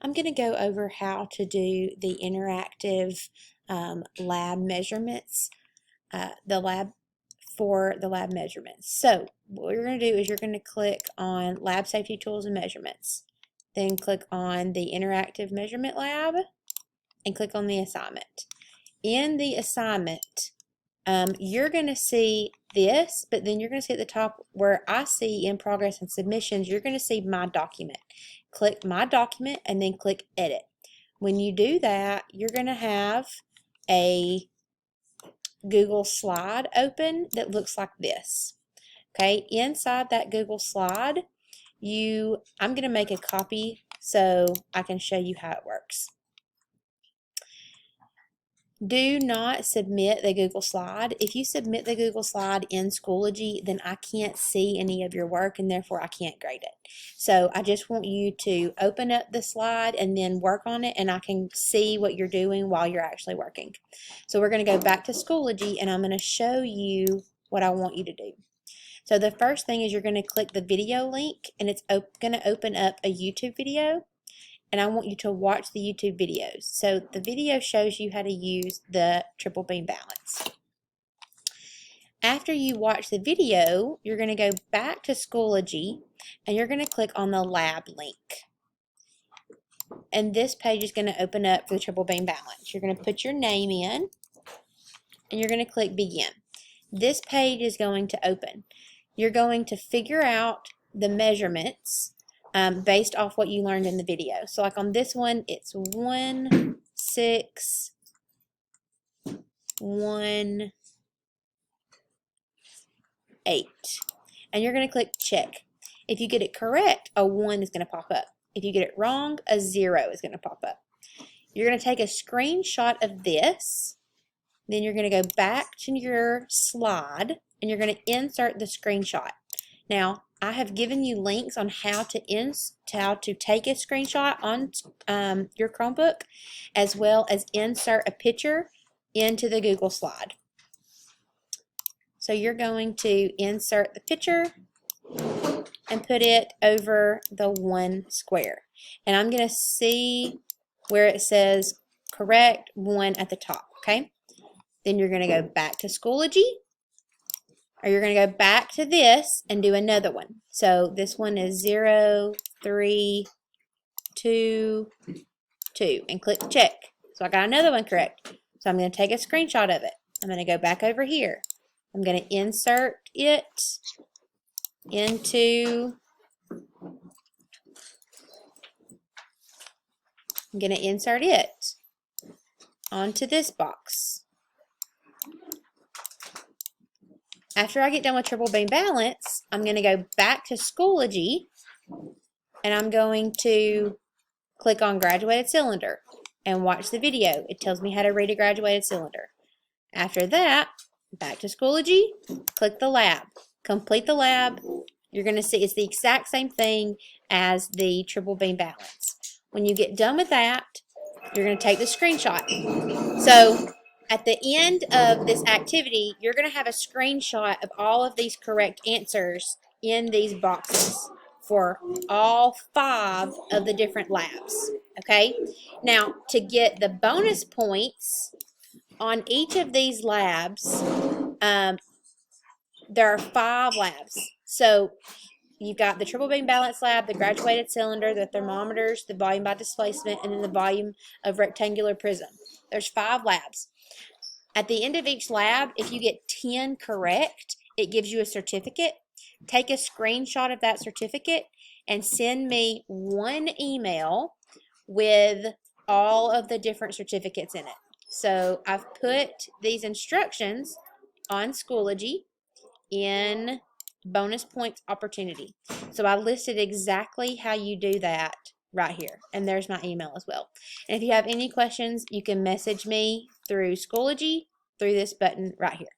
I'm going to go over how to do the interactive lab measurements, the lab measurements. So what you're going to do is you're going to click on Lab Safety Tools and Measurements. Then click on the Interactive Measurement Lab and click on the assignment. In the assignment, you're going to see this, but then you're going to see at the top where I see in progress and submissions, you're going to see my document. Click my document and then click edit. When you do that, you're going to have a Google slide open that looks like this. Okay, inside that Google slide, I'm going to make a copy so I can show you how it works. Do not submit the Google slide. If you submit the Google slide in Schoology, then I can't see any of your work and therefore I can't grade it. So I just want you to open up the slide and then work on it, and I can see what you're doing while you're actually working. So we're going to go back to Schoology and I'm going to show you what I want you to do. So the first thing is you're going to click the video link, and it's going to open up a YouTube video. And I want you to watch the YouTube videos. So the video shows you how to use the triple beam balance. After you watch the video, you're going to go back to Schoology and you're going to click on the lab link. And this page is going to open up for the triple beam balance. You're going to put your name in and you're going to click begin. This page is going to open. You're going to figure out the measurements based off what you learned in the video. So like on this one, it's 1, 6, 1, 8. And you're going to click check. If you get it correct, a 1 is going to pop up. If you get it wrong, a 0 is going to pop up. You're going to take a screenshot of this. Then you're going to go back to your slide and you're going to insert the screenshot. Now, I have given you links on how to take a screenshot on your Chromebook, as well as insert a picture into the Google slide. So you're going to insert the picture and put it over the 1 square. And I'm going to see where it says correct 1 at the top, okay? Then you're going to go back to Schoology. Or you're going to go back to this and do another one. So this one is 0, 3, 2, 2. And click check. So I got another one correct. So I'm going to take a screenshot of it. I'm going to go back over here. I'm going to insert it into... I'm going to insert it onto this box. After I get done with triple beam balance, I'm going to go back to Schoology and I'm going to click on graduated cylinder and watch the video. It tells me how to read a graduated cylinder. After that, back to Schoology, click the lab, complete the lab. You're going to see it's the exact same thing as the triple beam balance. When you get done with that, you're going to take the screenshot. So at the end of this activity, you're going to have a screenshot of all of these correct answers in these boxes for all 5 of the different labs, okay? Now, to get the bonus points on each of these labs, there are 5 labs. So you've got the triple beam balance lab, the graduated cylinder, the thermometers, the volume by displacement, and then the volume of rectangular prism. There's 5 labs. At the end of each lab, if you get 10 correct, it gives you a certificate. Take a screenshot of that certificate and send me 1 email with all of the different certificates in it. So I've put these instructions on Schoology in bonus points opportunity. So I listed exactly how you do that right here. And there's my email as well. And if you have any questions, you can message me through Schoology through this button right here.